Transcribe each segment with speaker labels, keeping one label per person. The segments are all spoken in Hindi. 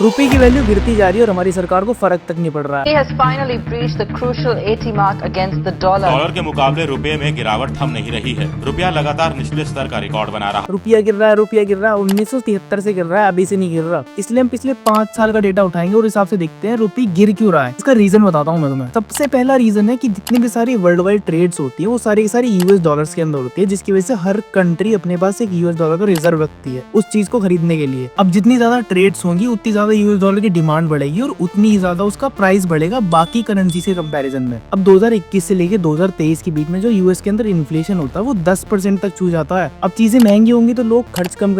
Speaker 1: रुपए की वैल्यू गिरती जा रही है और हमारी सरकार को फर्क तक नहीं पड़ रहा है।
Speaker 2: He has finally breached the crucial 80 mark against the dollar.
Speaker 3: Dollar के मुकाबले रुपए में गिरावट थम नहीं रही है। रुपया लगातार निचले स्तर का रिकॉर्ड बना रहा।
Speaker 1: रुपया गिर रहा है 1973 से गिर रहा है, अभी से नहीं गिर रहा। इसलिए हम पिछले 5 साल का डेटा उठाएंगे और हिसाब से देखते हैं रुपये गिर क्यों रहा है। इसका रीजन बताता हूँ मैं तुम्हें। सबसे पहला रीजन है कि जितनी भी सारी वर्ल्ड वाइड ट्रेड्स होती है वो सारी की सारी यूएस डॉलर्स के अंदर होती है, जिसकी वजह से हर कंट्री अपने पास एक यूएस डॉलर का रिजर्व रखती है उस चीज को खरीदने के लिए। अब जितनी ज्यादा ट्रेड्स होंगी उतनी ज्यादा यूएस डॉलर की डिमांड बढ़ेगी और उतनी ही ज्यादा उसका प्राइस बढ़ेगा बाकी करेंसी से कंपैरिजन में। अब 2021 से लेके 2023 के बीच में जो यूएस के अंदर इन्फ्लेशन होता है वो 10% तक छू जाता है। अब चीजें महंगी होंगी तो लोग खर्च कम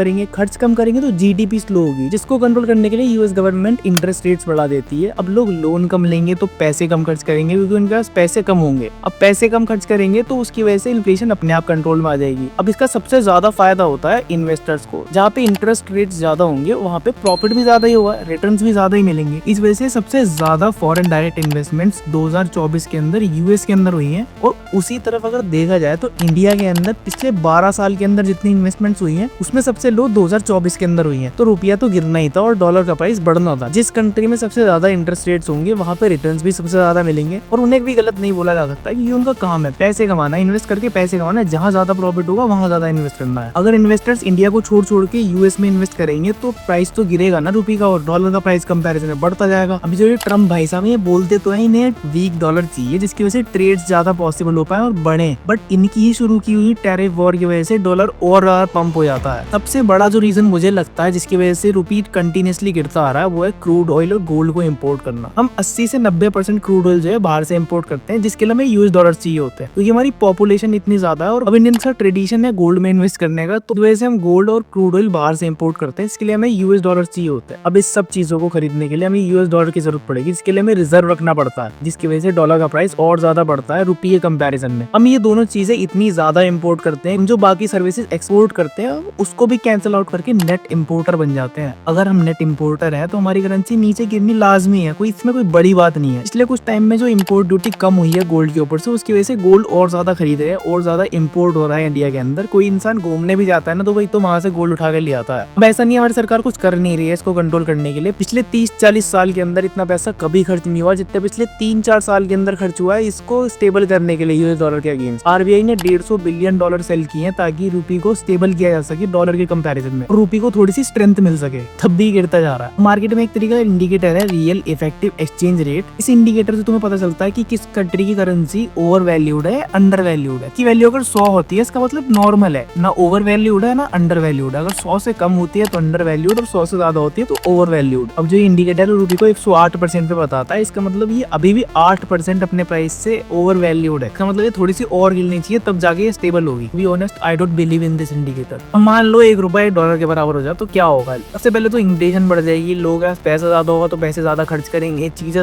Speaker 1: करेंगे तो जीडीपी स्लो होगी, जिसको कंट्रोल करने के लिए यूएस गवर्नमेंट इंटरेस्ट रेट्स बढ़ा देती है। अब लोग लोन कम लेंगे तो पैसे कम खर्च करेंगे क्योंकि उनके पास पैसे कम होंगे। अब पैसे कम खर्च करेंगे तो उसकी वजह से इन्फ्लेशन अपने आप कंट्रोल में आ जाएगी। अब इसका सबसे ज्यादा फायदा होता है इन्वेस्टर्स को। जहाँ पे इंटरेस्ट रेट ज्यादा होंगे वहाँ पे प्रॉफिट भी ज्यादा ही होगा, रिटर्न्स भी ज्यादा ही मिलेंगे। इस वजह से सबसे ज्यादा फॉरेन डायरेक्ट इन्वेस्टमेंट्स 2024 के अंदर यूएस के अंदर हुई हैं। और उसी तरफ अगर देखा जाए तो इंडिया के अंदर पिछले 12 साल के अंदर जितनी इन्वेस्टमेंट्स हुई हैं उसमें सबसे लो 2024 के अंदर हुई हैं। तो रुपया तो गिरना ही था और डॉलर का प्राइस बढ़ना था। जिस कंट्री में सबसे ज्यादा इंटरेस्ट रेट्स होंगे वहाँ पे रिटर्न्स भी सबसे ज्यादा मिलेंगे और उन्हें भी गलत नहीं बोला जा सकता क्योंकि उनका काम है पैसे कमाना, इन्वेस्ट करके पैसे कमाना। जहाँ ज्यादा प्रॉफिट होगा वहाँ ज्यादा इन्वेस्ट करना है। अगर इन्वेस्टर्स इंडिया को छोड़ के यूएस में इन्वेस्ट करेंगे तो प्राइस तो गिरेगा ना रुपये का, और डॉलर का प्राइस कंपैरिजन में बढ़ता जाएगा। अभी जो ये ट्रम्प भाई साहब ये बोलते तो है इन्हें वीक डॉलर चाहिए जिसकी वजह से ट्रेड्स ज्यादा पॉसिबल हो पाए और बढ़े, बट इनकी ही शुरू की हुई टैरिफ वॉर की वजह से डॉलर और पंप हो जाता है। सबसे बड़ा जो रीजन मुझे लगता है जिसकी वजह से रुपये कंटिन्यूसली गिरता आ रहा है वो है क्रूड ऑयल और गोल्ड को इम्पोर्ट करना। हम 80 से 90% क्रूड ऑयल जो है बाहर से इम्पोर्ट करते हैं, जिसके लिए हमें यूएस डॉलर चाहिए होते हैं क्योंकि हमारी पॉपुलेशन इतनी ज्यादा है और अब इंडियन का ट्रेडिशन है गोल्ड में इन्वेस्ट करने का, तो वजह से हम गोल्ड और क्रूड ऑयल बाहर से इम्पोर्ट करते हैं। इसके लिए हमें यूएस डॉलर चाहिए होते हैं। अब इस सब चीजों को खरीदने के लिए हमें यूएस डॉलर की जरूरत पड़ेगी, इसके लिए हमें रिजर्व रखना पड़ता है, जिसकी वजह से डॉलर का प्राइस और ज्यादा बढ़ता है रुपये के कंपैरिजन में। हम ये दोनों चीजें इतनी ज्यादा इंपोर्ट करते हैं, जो बाकी सर्विसेज एक्सपोर्ट करते हैं उसको भी कैंसिल आउट करके नेट इंपोर्टर बन जाते हैं। अगर हम नेट इंपोर्टर है तो हमारी करेंसी नीचे गिरनी लाजमी है, कोई इसमें कोई बड़ी बात नहीं है। इसलिए कुछ टाइम में जो इम्पोर्ट ड्यूटी कम हुई है गोल्ड के ऊपर से, उसकी वजह से गोल्ड और ज्यादा खरीद रहे हैं और ज्यादा इम्पोर्ट हो रहा है इंडिया के अंदर। कोई इंसान घूमने भी जाता है ना तो वही तो वहां से गोल्ड उठा कर ले आता है। अब ऐसा नहीं, हमारी सरकार कुछ कर नहीं रही है इसको कंट्रोल करने के लिए। पिछले 30-40 साल के अंदर इतना पैसा कभी खर्च नहीं हुआ जितने पिछले 3-4 साल के अंदर खर्च हुआ है इसको स्टेबल करने के लिए यूएस डॉलर के अगेंस्ट। आरबीआई ने $150 बिलियन सेल किए हैं ताकि रुपये को स्टेबल किया जा सके डॉलर के कंपैरिजन में, रुपये को थोड़ी सी स्ट्रेंथ मिल सके। तब भी गिरता जा रहा है। मार्केट में एक तरीके का इंडिकेटर है रियल इफेक्टिव एक्सचेंज रेट। इस इंडिकेटर से तुम्हें पता चलता है कि किस कंट्री की करेंसी ओवर वैल्यूड है, अंडर वैल्यूड है। की वैल्यू अगर 100 होती है इसका मतलब नॉर्मल है, ना ओवर वैल्यूड है ना अंडर वैल्यूड है। अगर 100 से कम होती है तो अंडर वैल्यूड और 100 से ज्यादा होती है तो ओवर वैल्यूड। अब जो इंडिकेटर रुपये को 108% पे बताता है, इसका मतलब ये अभी भी 8% अपने प्राइस से ओवर वैल्यूड है। इसका मतलब ये थोड़ी सी और गिरनी चाहिए तब जाके ये स्टेबल होगी। Be honest I don't believe in this indicator. अब मान लो $1 डॉलर के बराबर हो जाए तो क्या होगा? सबसे पहले तो इन्फ्लेशन बढ़ जाएगी, लोग पैसा ज्यादा होगा तो पैसे ज्यादा खर्च करेंगे, चीजें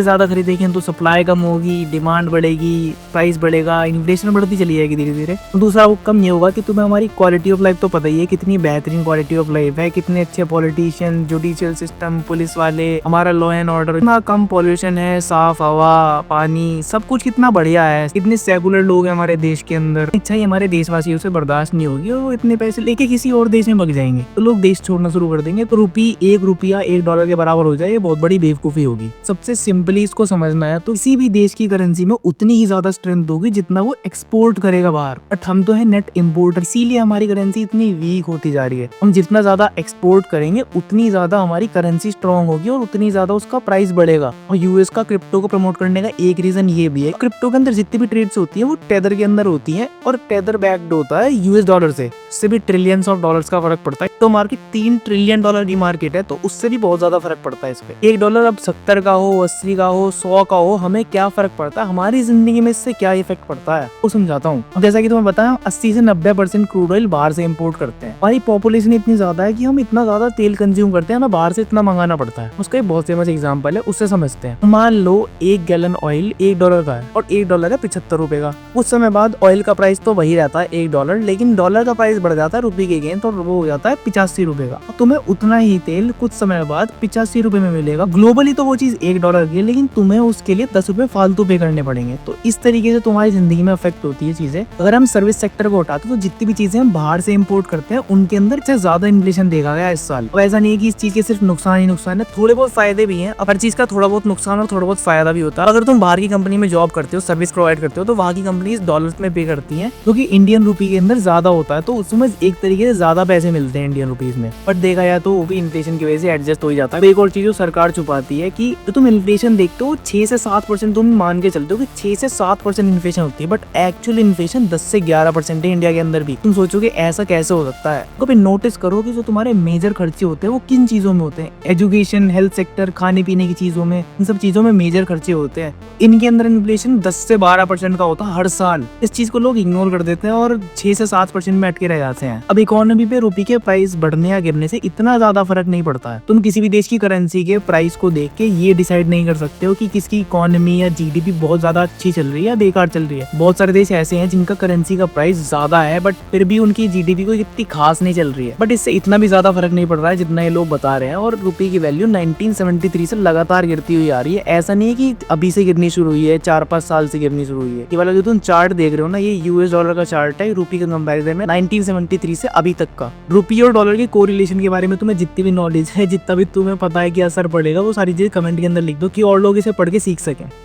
Speaker 1: ज्यादा खरीदेंगे तो सप्लाई कम होगी, डिमांड बढ़ेगी, प्राइस बढ़ेगा, इन्फ्लेशन बढ़ती चली जाएगी धीरे धीरे। दूसरा कम ये होगा कि तुम्हें हमारी क्वालिटी ऑफ लाइफ तो पता ही है कितनी बेहतरीन क्वालिटी ऑफ लाइफ है, कितने अच्छे पॉलिटिशियन, जुडिशियल सिस्टम, पुलिस वाले, हमारा लॉ एंड ऑर्डर, इतना कम पॉल्यूशन है, साफ हवा, पानी, सब कुछ कितना बढ़िया है, कितने सेकुलर लोग हैं हमारे देश के अंदर। इच्छा ही हमारे देशवासियों से बर्दाश्त नहीं होगी और वो इतने पैसे लेके किसी और देश में भाग जाएंगे तो लोग देश छोड़ना शुरू कर देंगे। तो $1 $1 के बराबर हो जाए ये बहुत बड़ी बेवकूफी होगी। सबसे सिंपली इसको समझना है तो किसी भी देश की करेंसी में उतनी ही ज्यादा स्ट्रेंथ होगी जितना वो एक्सपोर्ट करेगा बाहर, बट हम तो है नेट इंपोर्टर, इसीलिए हमारी करेंसी इतनी वीक होती जा रही है। हम जितना ज्यादा एक्सपोर्ट करेंगे उतनी ज्यादा हमारी करेंसी स्ट्रॉन्ग होगी और उतनी ज्यादा उसका प्राइस बढ़ेगा। और यूएस का क्रिप्टो को प्रमोट करने का एक रीजन ये भी है, क्रिप्टो के अंदर जितनी भी ट्रेड्स होती है वो टेदर के अंदर होती है और टेदर बैक्ड होता है यूएस डॉलर से। उससे भी ट्रिलियंस ऑफ डॉलर्स का फर्क पड़ता है। तो मार्केट $3 ट्रिलियन की मार्केट है तो उससे भी बहुत ज्यादा फर्क पड़ता है इस पे। $1 अब 70 का हो, 80 का हो, 100 का हो, हमें क्या फर्क पड़ता है, हमारी जिंदगी में इससे क्या इफेक्ट पड़ता है वो समझाता हूँ। अब जैसा कि तुम्हें बताया 80 से 90% क्रूड ऑयल बाहर से इम्पोर्ट करते हैं। हमारी पॉपुलेशन इतनी ज्यादा है कि हम इतना ज्यादा तेल कंज्यूम करते हैं, हमें बाहर से इतना मंगाना पड़ता है। उसका एक बहुत फेमस एग्जांपल है, उससे समझते हैं। मान लो 1 गैलन ऑयल $1 का है और $1 है $75 का। कुछ समय बाद ऑयल का प्राइस तो वही रहता है $1, लेकिन डॉलर का प्राइस बढ़ जाता है रुपये के अगेंस्ट और वो हो जाता है 85 रुपए का। तुम्हें उतना ही तेल कुछ समय बाद 85 रुपए में मिलेगा। ग्लोबली तो वो चीज $1 की है, लेकिन तुम्हें उसके लिए 10 रुपए फालतू पे करने पड़ेंगे। तो इस तरीके से तुम्हारी जिंदगी में अफेक्ट होती है चीजें। अगर हम सर्विस सेक्टर को हटाते तो जितनी भी चीजें हम बाहर से इम्पोर्ट करते हैं उनके अंदर से ज्यादा इन्फ्लेशन देखा गया इस साल। अब ऐसा नहीं है कि इस चीज के सिर्फ नुकसान ही नुकसान है, थोड़े बहुत फायदे भी हैं। अब हर चीज का थोड़ा बहुत नुकसान और थोड़ा बहुत फायदा भी होता है। अगर तुम बाहर की कंपनी में जॉब करते हो, सर्विस प्रोवाइड करते हो, तो वहाँ की कंपनीज डॉलर्स में पे करती हैं, क्योंकि इंडियन रुपी के अंदर ज्यादा होता है, तो उसमें एक तरीके से ज्यादा पैसे मिलते हैं इंडियन रुपीज में। बट देखा जाए तो वो भी इन्फ्लेशन की वजह से एडजस्ट हो ही जाता है। एक और चीज जो सरकार छुपाती है कि जो तुम इन्फ्लेशन देखते हो 6 से 7% तुम मान के चलते हो कि 6 से 7% इन्फ्लेशन होती है, बट एक्चुअल इन्फ्लेशन 10 से 11% है इंडिया के अंदर भी। तुम सोचोगे ऐसा कैसे हो सकता है? कभी नोटिस करो कि जो तुम्हारे मेजर खर्चे होते हैं वो किन चीजों में होते हैं। एजुकेशन, हेल्थ सेक्टर, खाने पीने की चीजों में, इन सब चीजों में मेजर खर्चे होते हैं। इनके अंदर इन्फ्लेशन 10 से 12% का होता है हर साल। इस चीज को लोग इग्नोर कर देते हैं और 6 से 7% में अटके रह जाते हैं। अब इकोनॉमी पे रुपये के प्राइस बढ़ने या गिरने से इतना ज्यादा फर्क नहीं पड़ता है। तुम किसी भी देश की करेंसी के प्राइस को देख के ये डिसाइड नहीं कर सकते हो कि किसकी इकोनॉमी या जीडीपी बहुत ज्यादा अच्छी चल रही है या बेकार चल रही है। बहुत सारे देश ऐसे हैं जिनका करेंसी का प्राइस ज्यादा है, बट फिर भी उनकी जीडीपी को इतनी खास नहीं चल रही है। बट इससे इतना भी ज्यादा फर्क नहीं पड़ रहा है जितना ये लोग बता रहे हैं। और रुपये की वैल्यू 1973 से लगातार गिरती हुई आ रही है। ऐसा नहीं है कि अभी से गिरनी शुरू हुई है, 4-5 साल से गिरनी शुरू हुई है। ये वाला जो तुम चार्ट देख रहे हो ना, ये यूएस डॉलर का चार्ट है रुपये के कंपैरिजन में 1973 से अभी तक का। रुपये और डॉलर के कोरिलेशन के बारे में तुम्हें जितनी भी नॉलेज है, जितना भी तुम्हें पता है कि असर पड़ेगा, वो सारी चीजें कमेंट के अंदर लिख दो कि और लोग इसे पढ़ के सीख सकें।